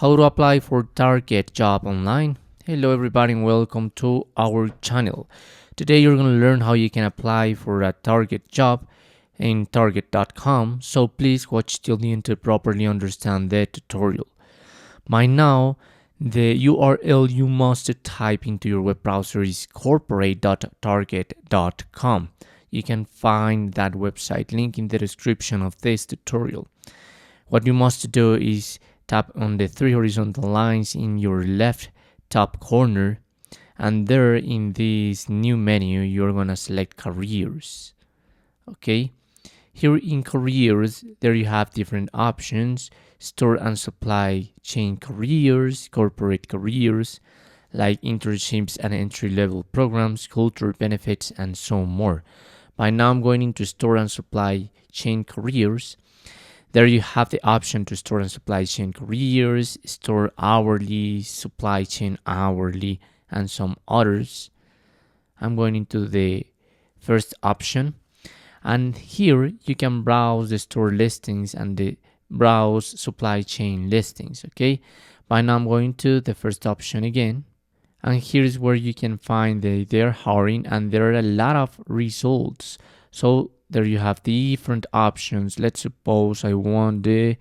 How to apply for target job online. Hello everybody and welcome to our channel. Today you're going to learn how you can apply for a target job in target.com, so please watch till the end to properly understand the tutorial. By now, the URL you must type into your web browser is corporate.target.com. You can find that website link in the description of this tutorial. What you must do is tap on the three horizontal lines in your left top corner, and there in this new menu you're gonna select careers. Okay, here in careers there you have different options: store and supply chain careers, corporate careers like internships and entry-level programs, culture benefits, and so more. By now I'm going into store and supply chain careers. There you have the option to store and supply chain careers, store hourly, supply chain hourly, and some others. I'm going into the first option, and here you can browse the store listings and the browse supply chain listings. Okay, by now I'm going to the first option again, and here's where you can find they're hiring, and there are a lot of results. So there you have different options. Let's suppose I want the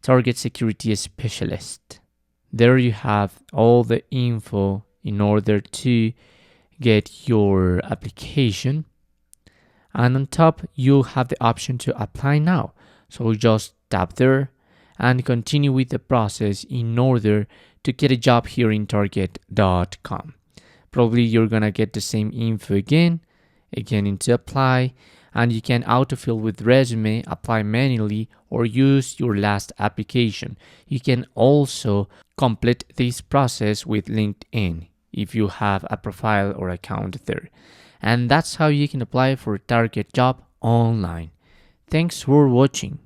target security specialist. There you have all the info in order to get your application. And on top, you have the option to apply now. So just tap there and continue with the process in order to get a job here in target.com. Probably you're gonna get the same info again into apply, and you can autofill with resume, apply manually, or use your last application. You can also complete this process with LinkedIn if you have a profile or account there. And that's how you can apply for a target job online. Thanks for watching.